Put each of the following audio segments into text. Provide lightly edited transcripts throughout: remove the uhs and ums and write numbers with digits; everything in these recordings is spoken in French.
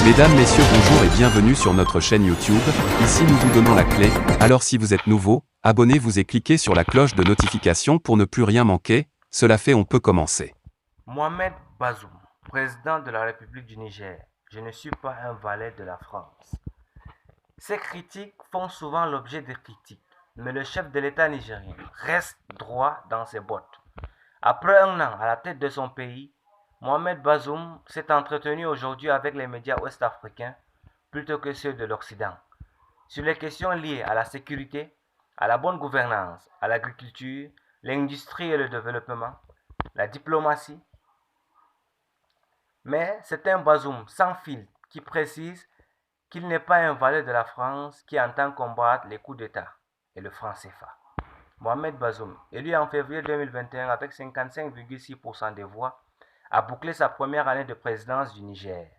Mesdames, Messieurs, bonjour et bienvenue sur notre chaîne YouTube. Ici nous vous donnons la clé, alors si vous êtes nouveau, abonnez-vous et cliquez sur la cloche de notification pour ne plus rien manquer. Cela fait, on peut commencer. Mohamed Bazoum, président de la République du Niger, je ne suis pas un valet de la France. Ces critiques font souvent l'objet de critiques, mais le chef de l'État nigérien reste droit dans ses bottes. Après un an à la tête de son pays, Mohamed Bazoum s'est entretenu aujourd'hui avec les médias ouest-africains plutôt que ceux de l'Occident, sur les questions liées à la sécurité, à la bonne gouvernance, à l'agriculture, l'industrie et le développement, la diplomatie. Mais c'est un Bazoum sans filtre qui précise qu'il n'est pas un valet de la France qui entend combattre les coups d'État et le franc CFA. Mohamed Bazoum, élu en février 2021 avec 55,6% des voix, a bouclé sa première année de présidence du Niger.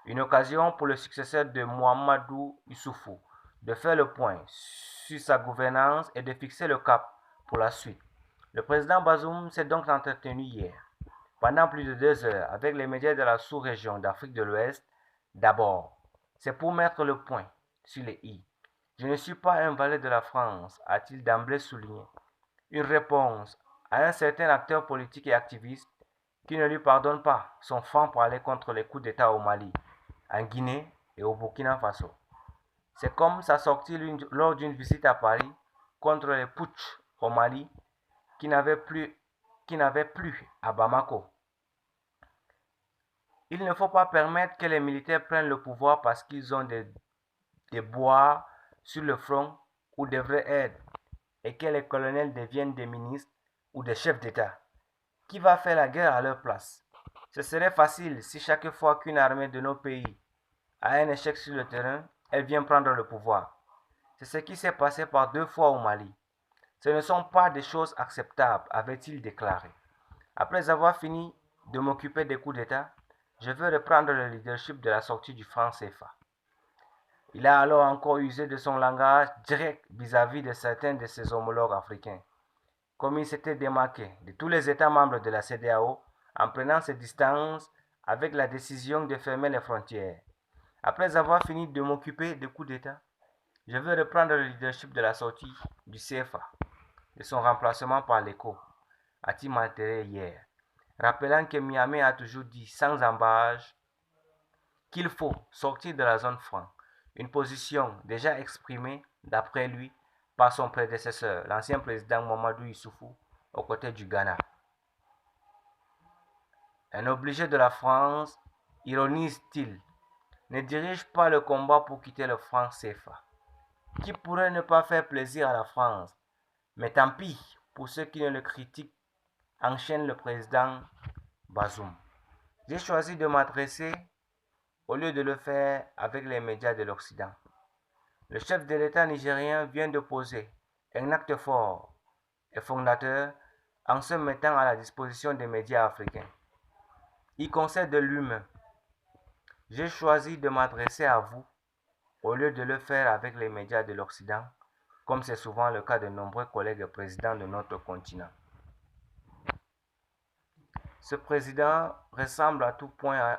Une occasion pour le successeur de Mahamadou Issoufou de faire le point sur sa gouvernance et de fixer le cap pour la suite. Le président Bazoum s'est donc entretenu hier, pendant plus de 2 heures, avec les médias de la sous-région d'Afrique de l'Ouest. D'abord, c'est pour mettre le point sur les i. Je ne suis pas un valet de la France, a-t-il d'emblée souligné. Une réponse à un certain acteur politique et activiste qui ne lui pardonne pas son franc-parler contre les coups d'État au Mali, en Guinée et au Burkina Faso. C'est comme sa sortie lors d'une visite à Paris contre les putschs au Mali qui n'avait plus à Bamako. Il ne faut pas permettre que les militaires prennent le pouvoir parce qu'ils ont des bois sur le front ou devraient être, et que les colonels deviennent des ministres ou des chefs d'État. Qui va faire la guerre à leur place? Ce serait facile si chaque fois qu'une armée de nos pays a un échec sur le terrain, elle vient prendre le pouvoir. C'est ce qui s'est passé par 2 fois au Mali. Ce ne sont pas des choses acceptables, avait-il déclaré. Après avoir fini de m'occuper des coups d'État, je veux reprendre le leadership de la sortie du franc CFA. Il a alors encore usé de son langage direct vis-à-vis de certains de ses homologues africains, comme il s'était démarqué de tous les États membres de la CEDEAO en prenant ses distances avec la décision de fermer les frontières. Après avoir fini de m'occuper des coups d'État, je veux reprendre le leadership de la sortie du CFA, de son remplacement par l'ECO, a-t-il martelé hier, rappelant que Miami a toujours dit sans embâche qu'il faut sortir de la zone franc, une position déjà exprimée, d'après lui, par son prédécesseur, l'ancien président Mamadou Issoufou, aux côtés du Ghana. Un obligé de la France, ironise-t-il, ne dirige pas le combat pour quitter le franc CFA, qui pourrait ne pas faire plaisir à la France, mais tant pis pour ceux qui ne le critiquent, enchaîne le président Bazoum. J'ai choisi de m'adresser au lieu de le faire avec les médias de l'Occident. Le chef de l'État nigérien vient de poser un acte fort et fondateur en se mettant à la disposition des médias africains. Il concède de lui-même. J'ai choisi de m'adresser à vous au lieu de le faire avec les médias de l'Occident, comme c'est souvent le cas de nombreux collègues présidents de notre continent. Ce président ressemble à tout point